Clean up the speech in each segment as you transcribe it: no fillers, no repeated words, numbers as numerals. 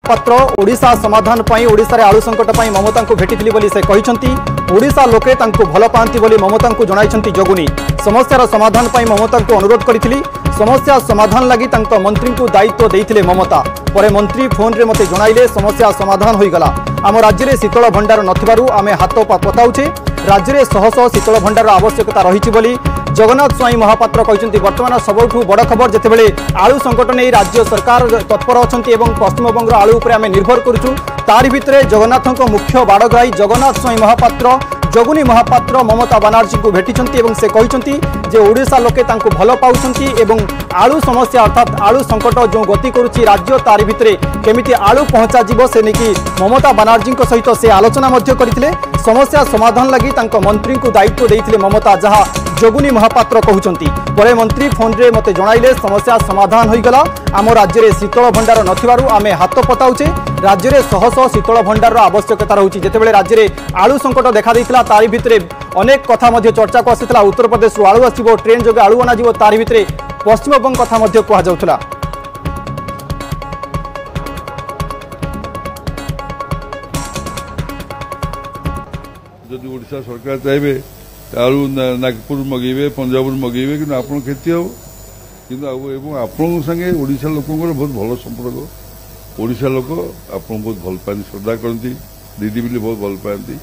महापात्र ओडिशा समाधान पई ओडिशा रे आलू संकट पई ममता को भेटिथिली बोली से कहिसंती। ओडिशा लोके तांको भल पांती बोली ममता को जणाइसंती जगुनी। समस्यार समाधान पई ममता को अनुरोध करिथिली। समस्या समाधान लगी तांको मंत्री को दायित्व देइथिले ममता। परे मंत्री फोन रे मते जणाइले समस्या समाधान होई गला। आम राज्य में शीतल भंडार नथिबारु आमे हाथ पताउछे। राज्य में शह शह शीतल भंडार आवश्यकता रही बोली जगन्नाथ स्वाई महापात्र कहते। बर्तमान सबुठू बड़ खबर जितेबाला आलू संकट नहीं राज्य सरकार तत्पर अच्छा पश्चिमबंग आलू उपर आम निर्भर करुँ। तारि भितर जगन्नाथ मुख्य बाड़ग्राही जगन्नाथ स्वाई महापात्र जगुनी महापात्र ममता बानार्जी को भेटी से कहते ओडिशा लोके तांको भल पाउछंती आलू समस्या अर्थात आलू संकट जो गति करुच्ची राज्य तारि भितर केमिति आलू पहुंचा जीव से नहीं ममता बानार्जी सहित से आलोचना करथिले। समस्या समाधान लगी तांको मंत्री को दायित्व देइथिले ममता जहाँ जगुनी महापात्र कहउछंती। परे मंत्री फोन रे मते जणाइले समस्या समाधान होई गला। आम राज्य में शीतल भंडार नथिबारु आमे हाथ पताउछे। राज्य में शह शह शीतल भंडार आवश्यकता रहुछि। जेतेबेले राज्य में आलू संकट देखा देइतिला तारि भितरे अनेक कथा मध्ये चर्चा को आसीतिला। उत्तर प्रदेश रु आलू आसीबो ट्रेन जोगे आलू अना जीवो तारि भितरे पश्चिमबंग कथा मध्ये कुहा जाउथला। जदि ओडिशा सरकार चाहे आलू नागपुर मगेबे पंजाब मगेबे कि आप खेती हम कि आपण संगे ओडिशा लोक बहुत भल संपर्क। ओडिशा लोक आप बहुत भल पाती श्रद्धा करती दीदी भी बहुत भल पाती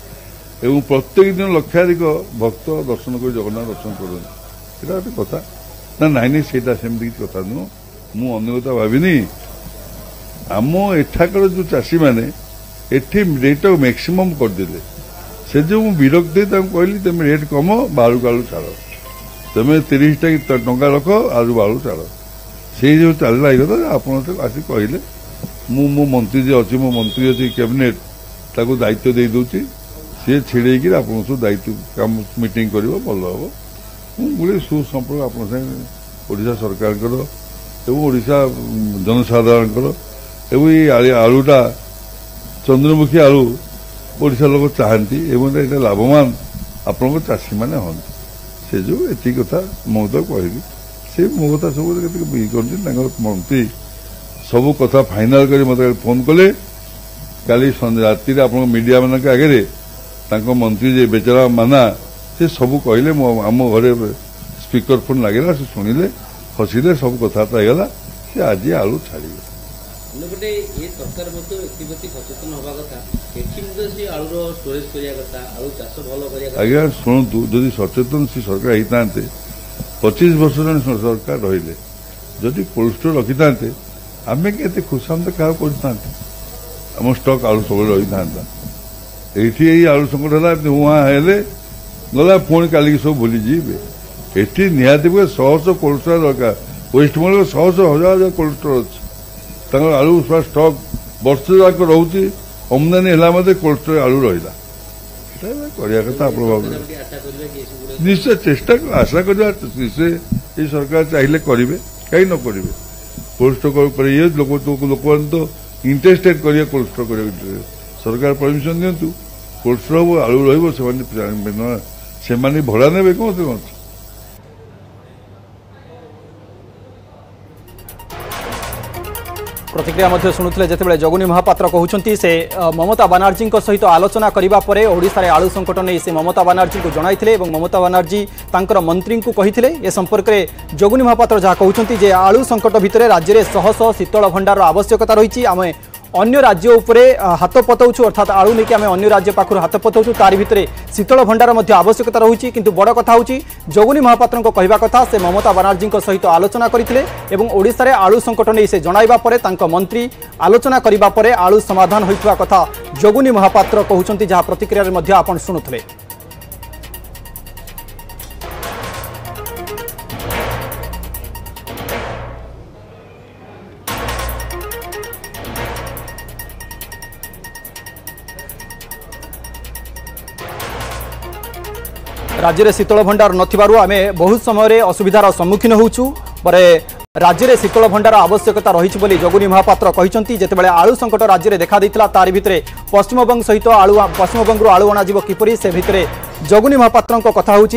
एवं प्रत्येक दिन लक्षाधिक भक्त दर्शन कर जगन्नाथ दर्शन करते। गोटे कथा ना नाई सेटा सेमती कथा नुह मु अन्य कथा भाविनी। आम एठाकर जो चाषी मैंने एठी रेट मैक्सिमम करदे से जो विरक्ति कहली तुम रेट कम बालू आलू छाड़ तुम 30 टंका रख आलू बालू छाड़ से जो चलला ये आप आसिक कहले मो मंत्री जी अच्छी मो मंत्री अच्छी कैबिनेट ताको दायित्व दे दूची सी छिड़े आप दायित्व काम मीटिंग कर भल हम गोटे सुसंपर्क आपड़ा सरकार ओडिशा जनसाधारण आलूटा चंद्रमुखी आलू ओडिशा लोग चाहती एवं ये लाभवान आपण चाषी मैंने हाँ से जो एति कथा मो तो कहली से मो कथा सब मंत्री सब कथा फाइनाल कर मत फोन कले काली राति आप मीडिया मान आगे मंत्री जे बेचारा माना से सब कहले आम घरे स्पीकर फोन लगे से शुणिले हसिले सब कथबार्ता होगा सी आज आलू छाड़े गोटे ये सरकार सचेतन हवा कथा आलूर स्टोरेज करता आलू चाष भल आज्ञा शुणु जदि सचेतन सी सरकार होता 25 वर्ष सरकार रहिले जदि कोल्ड स्टोर रखी था आम के खुशाम तो क्या करम स्टक आलू सब रही था ये आलू संकट है वहाँ हेले गला पुणी काली सब भूलीजे ये निहाती 100 कोल्ड स्टोर दरकार वेस्टबंगाल 100 हजार कोल्ड स्टोर अच्छी आलू पूरा स्टक वर्ष जाक रोचे आमदानी है कोल्ड स्टोर आलू रहा कथा निश्चय चेष्टा आशा करवा निश्चय ये सरकार चाहिए करेंगे कहीं न करेंगे कोल्ड स्टोर कर लोक तो इंटरेस्टेड करेंगे कोल्ड स्टोर कर सरकार परमिशन दिंतु कोल्ड स्टोर हम आलू रही भड़ा ने कौन से प्रतिक्रिया शुणुले जितेबाला जगुनी महापात्र कहते से ममता बानार्जी सहित आलोचना करने ओडिशा रे आलू संकट नहीं से ममता बानार्जी को जणाइथिले ममता बानार्जी तांकर मंत्री को कहिथिले। ए संपर्क में जगुनी महापात्र जहाँ कहते आलू संकट भितर राज्य में शह शह शीतल भंडार आवश्यकता रही आम अन्य राज्य उपरे हाथ पताउछु अर्थात आलू नहीं आम अन्य राज्य पाखर हाथ पताउछु तारि भितर शीतल भंडार मध्य आवश्यकता रही किंतु बड़ कथा होची जगुनी महापात्र कहवा कथा से ममता बानार्जी सहित आलोचना करथिले एवं ओडिशा रे आलू संकट नहीं से जणाइबा परे तांको मंत्री आलोचना करिबा परे आलू समाधान होइतबा कथा जगुनी महापात्र कहउचंती जहाँ प्रतिक्रिया रे मध्य आपण सुनुथले। राज्य में शीतल भंडार नथिबारु आमे बहुत समय असुविधार सम्मुखीन होउछु परे राज्य में शीतल भंडार आवश्यकता रही बोली जगुनी महापात्र कहते जितेबाला आलू संकट राज्य में देखा देइतिला तारि भितरे पश्चिमबंग सहित पश्चिमबंग आलू अणाजिब किपरि से भितरे जगुनी महापात्र कथा होउछि।